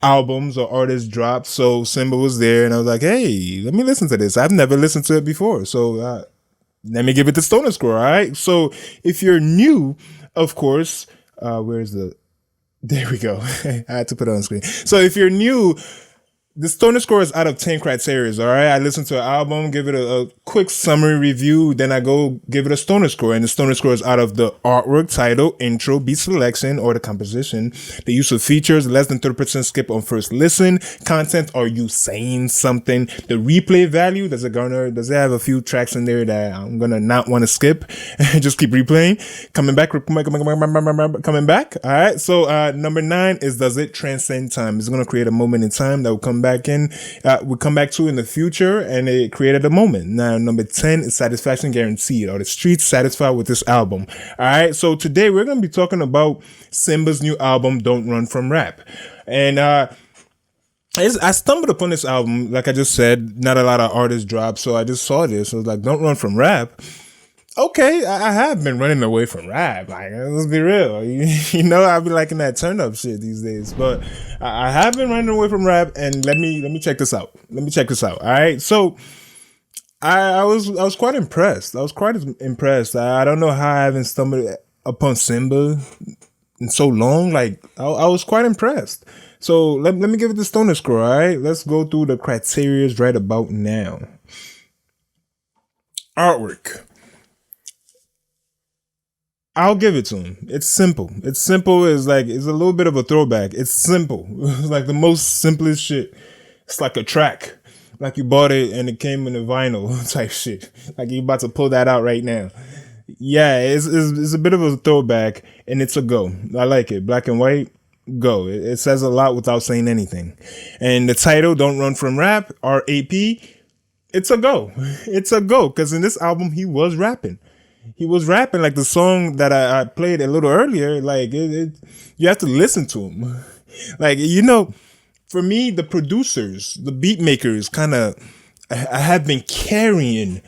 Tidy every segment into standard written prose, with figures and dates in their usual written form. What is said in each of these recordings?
albums or artists dropped. So Symba was there, and I was like, hey, let me listen to this. I've never listened to it before. So let me give it the stoner score. All right. So if you're new, of course, where's the, there we go. I had to put it on screen. So if you're new, the stoner score is out of 10 criteria. All right. I listen to an album, give it a quick summary review. Then I go give it a stoner score. And the stoner score is out of the artwork, title, intro, beat selection, or the composition, the use of features, less than 30% skip on first listen, content, are you saying something, the replay value, does it have a few tracks in there that I'm going to not want to skip, just keep replaying, coming back. All right. So number 9 is, does it transcend time? It's going to create a moment in time that will come back in, we come back to in the future, and it created a moment. Now, number 10 is satisfaction guaranteed. Are the streets satisfied with this album? All right. So today we're going to be talking about Symba's new album, Don't Run From Rap. And I stumbled upon this album, like I just said, not a lot of artists dropped. So I just saw this. I was like, Don't Run From Rap. Okay, I have been running away from rap. Like, let's be real. You know, I be liking that turn up shit these days. But I have been running away from rap, and let me check this out. All right. So I was quite impressed. I don't know how I haven't stumbled upon Symba in so long. Like, I was quite impressed. So let me give it the stoner score. All right. Let's go through the criteria right about now. Artwork. I'll give it to him. It's simple. It's a little bit of a throwback. It's simple. It's like the most simplest shit. It's like a track. Like you bought it and it came in a vinyl type shit. Like you're about to pull that out right now. Yeah, it's a bit of a throwback, and it's a go. I like it. Black and white, go. It says a lot without saying anything. And the title, Don't Run From Rap, R.a.p, it's a go. It's a go, because in this album, he was rapping. He was rapping, like the song that I played a little earlier. Like you have to listen to him. Like, you know, for me, the producers, the beat makers, kind of, I have been carrying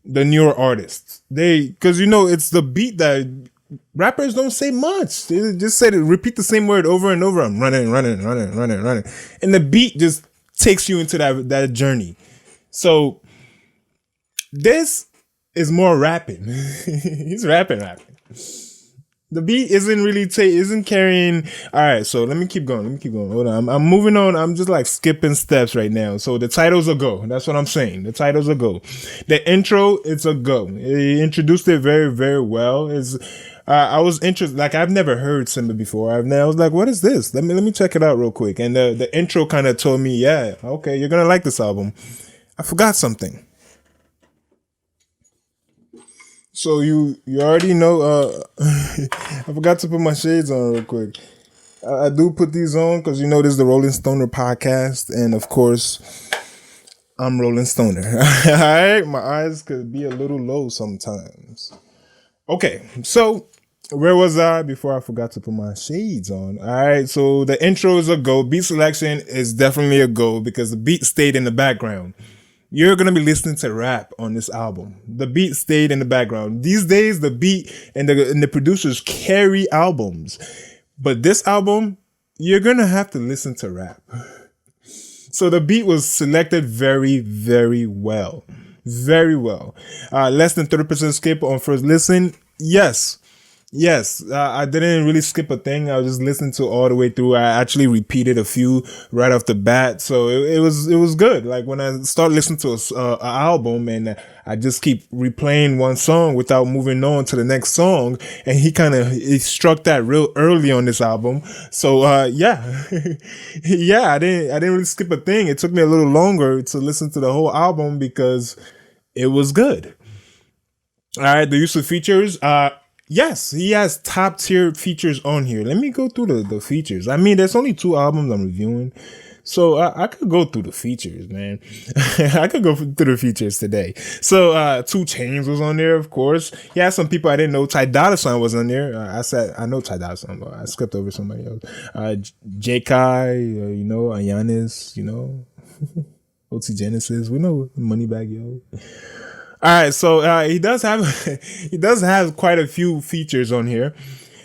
the newer artists. Because you know, it's the beat that rappers don't say much. They just repeat the same word over and over. I'm running, and the beat just takes you into that journey. So this is more rapping. He's rapping. The beat isn't carrying. All right, so let me keep going. Hold on. I'm moving on. I'm just like skipping steps right now. So the title's a go. That's what I'm saying. The title's a go. The intro, it's a go. He introduced it very, very well. I was interested. Like, I've never heard Symba before. I was like, what is this? Let me check it out real quick. And the intro kind of told me, yeah, okay, you're gonna like this album. I forgot something. So you already know, I forgot to put my shades on real quick. I do put these on because, you know, this is the RollingSStoner podcast. And of course, I'm RollingSStoner. All right. My eyes could be a little low sometimes. Okay. So where was I before I forgot to put my shades on? All right. So the intro is a go. Beat selection is definitely a go because the beat stayed in the background. You're going to be listening to rap on this album. The beat stayed in the background. These days, the beat and the producers carry albums. But this album, you're going to have to listen to rap. So the beat was selected very, very well. Very well. Less than 30% skip on first listen. Yes, I didn't really skip a thing. I was just listening to all the way through. I actually repeated a few right off the bat, so it was good. Like when I start listening to an album and I just keep replaying one song without moving on to the next song, and he struck that real early on this album. So yeah, yeah, I didn't really skip a thing. It took me a little longer to listen to the whole album because it was good. All right, the use of features. Yes, he has top tier features on here. Let me go through the features. I mean, there's only 2 albums I'm reviewing, so I could go through the features, man. I could go through the features today. So 2 Chainz was on there, of course. He had some people I didn't know. Ty Dolla $ign was on there. I know Ty Dolla $ign, but I skipped over somebody else. J. Kai, you know, Ayanis, you know, OT Genesis. We know Moneybag Yo. All right, so he does have quite a few features on here,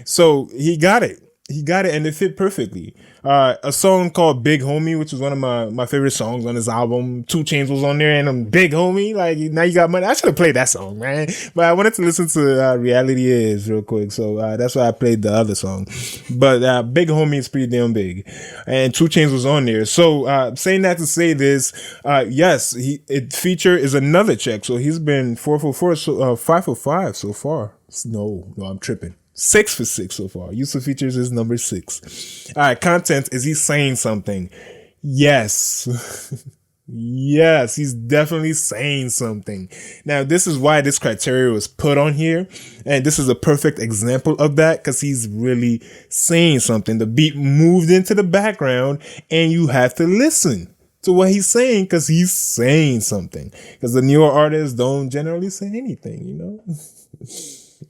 so he got it. he got it and it fit perfectly. A song called Big Homie, which was one of my favorite songs on his album. 2 Chainz was on there and Big Homie, like now you got money. I should have played that song, man. But I wanted to listen to Reality Is real quick. So that's why I played the other song. But Big Homie is pretty damn big. And 2 Chainz was on there. So saying that to say this, yes, it feature is another check. So he's been 4 for 4, so 5 for 5 so far. No, I'm tripping. 6 for 6 so far. Use of features is number 6. All right, content. Is he saying something? Yes. Yes, he's definitely saying something. Now, this is why this criteria was put on here. And this is a perfect example of that because he's really saying something. The beat moved into the background and you have to listen to what he's saying because he's saying something. Because the newer artists don't generally say anything, you know?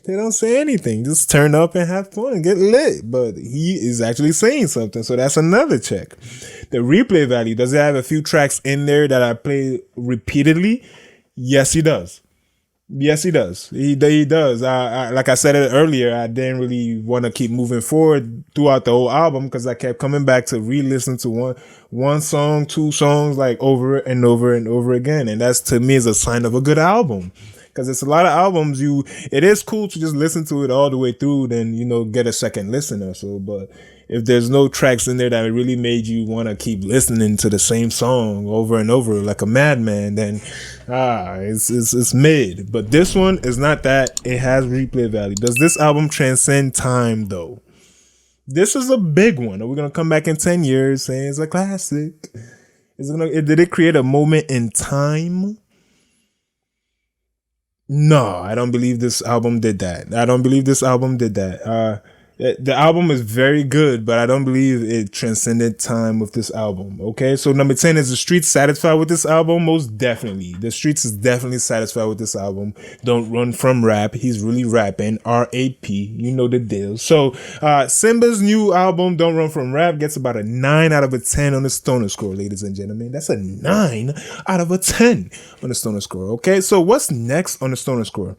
They don't say anything. Just turn up and have fun and get lit. But he is actually saying something. So that's another check. The replay value. Does it have a few tracks in there that I play repeatedly? Yes, he does. Yes, he does. He does. Like I said it earlier, I didn't really want to keep moving forward throughout the whole album because I kept coming back to re-listen to one song, 2 songs, like over and over and over again. And that's, to me, is a sign of a good album. Because it's a lot of albums, it is cool to just listen to it all the way through, then, get a second listen or so. But if there's no tracks in there that really made you want to keep listening to the same song over and over like a madman, then it's mid. But this one is not that. It has replay value. Does this album transcend time though? This is a big one. Are we gonna come back in 10 years saying it's a classic? Did it create a moment in time? No, I don't believe this album did that. The album is very good, but I don't believe it transcended time with this album. Okay, so number 10, is the streets satisfied with this album? Most definitely. The streets is definitely satisfied with this album. Don't run from rap. He's really rapping. R.A.P. You know the deal. So Symba's new album, Don't Run From Rap, gets about a 9 out of a 10 on the Stoner score, ladies and gentlemen. That's a 9 out of a 10 on the Stoner score. Okay, so what's next on the Stoner score?